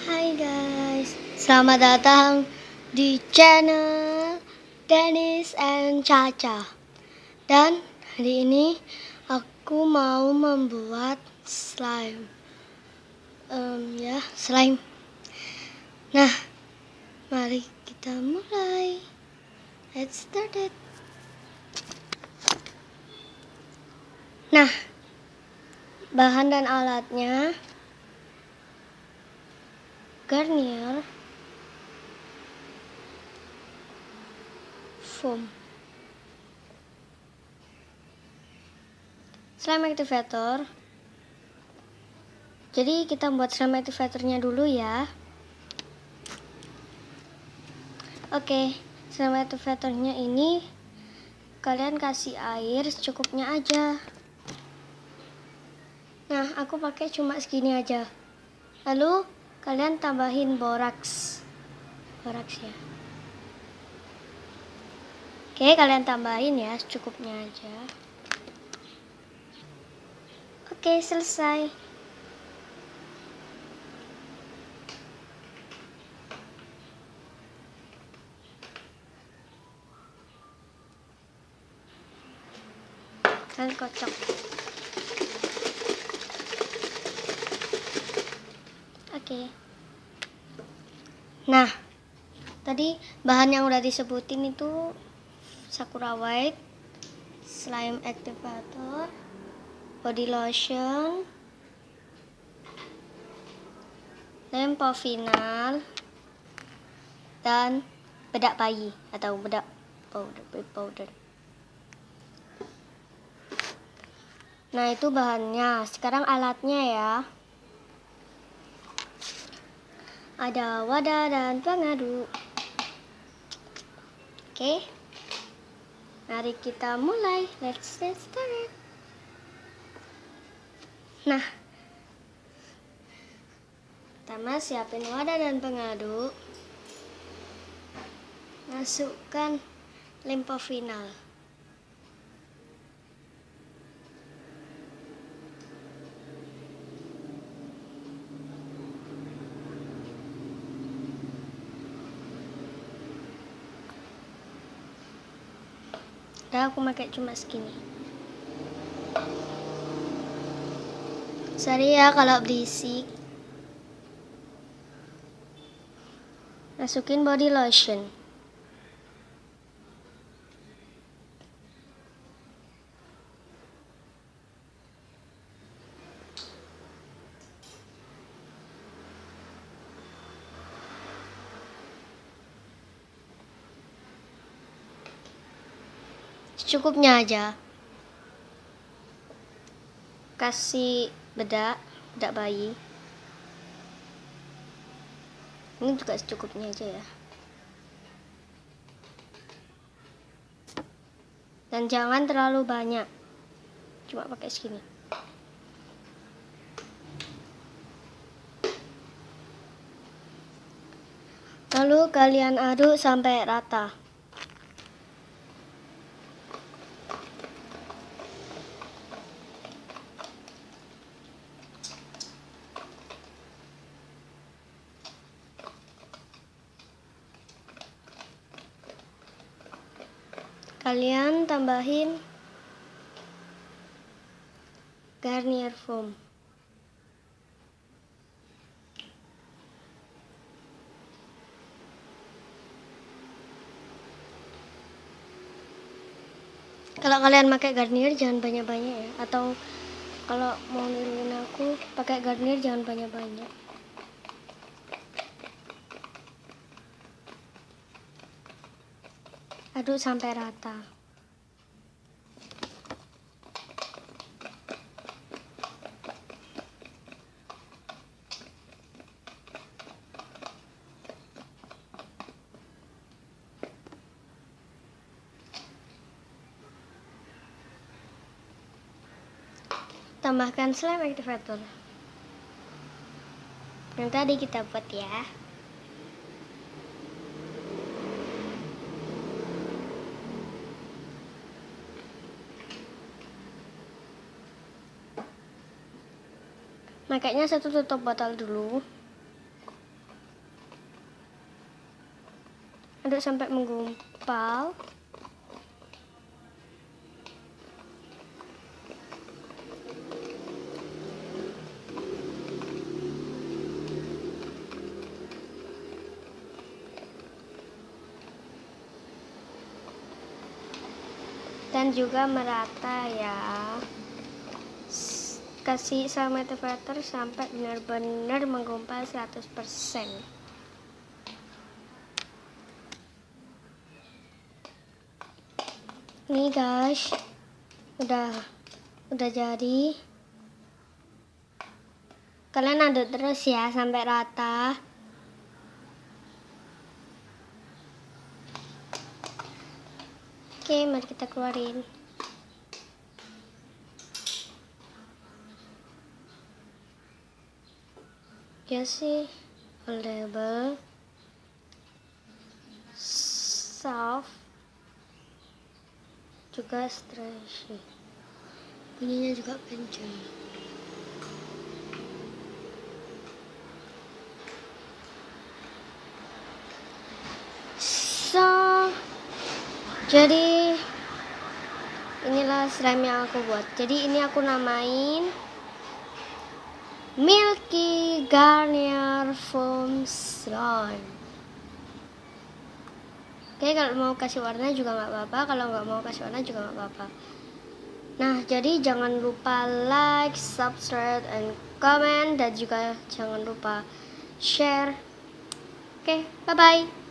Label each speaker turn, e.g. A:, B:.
A: Hai guys, selamat datang di channel Dennis and Caca. Dan hari ini aku mau membuat slime. Slime. Nah, mari kita mulai. Let's start it. Nah, bahan dan alatnya Garnier foam, slime activator. Jadi kita buat slime activatornya dulu ya. Oke, slime activatornya ini kalian kasih air secukupnya aja. Nah, aku pakai cuma segini aja. Lalu kalian tambahin boraks ya. Oke, kalian tambahin ya secukupnya aja. Oke, selesai. Kalian kocok. Oke. Nah, tadi bahan yang udah disebutin itu Sakura White, slime activator, body lotion, lempofinal, dan bedak bayi atau bedak powder. Nah, itu bahannya. Sekarang alatnya ya. Ada wadah dan pengaduk. Oke. Mari kita mulai. Let's get started. Nah, pertama siapin wadah dan pengaduk. Masukkan lempofinal. Udah, aku pakai cuma segini. Sorry ya kalau berisik. Masukin body lotion. Secukupnya aja. Kasih bedak bayi. Ini juga secukupnya aja ya. Dan jangan terlalu banyak. Cuma pakai segini. Lalu kalian aduk sampai rata. Kalian tambahin Garnier foam. Kalau kalian pakai Garnier jangan banyak-banyak ya. Atau kalau mau niruin aku pakai Garnier jangan banyak-banyak. Aduk sampai rata. Tambahkan slime activator yang tadi kita buat ya. Makanya satu tutup botol dulu. aduk sampai menggumpal. Dan juga merata ya. Kasih sama multiplier sampai benar-benar menggumpal 100%. Nih guys, udah jadi. Kalian aduk terus ya sampai rata. Oke, mari kita keluarin. Juicy, foldable, soft, juga stretchy. Bunyinya juga kencang. Jadi inilah slime yang aku buat. Jadi ini aku namain Milky Garnier Foam Slime. Oke, kalau mau kasih warna juga nggak apa-apa, kalau nggak mau kasih warna juga nggak apa-apa. Nah, jadi jangan lupa like, subscribe, and comment, dan juga jangan lupa share. Oke, bye-bye.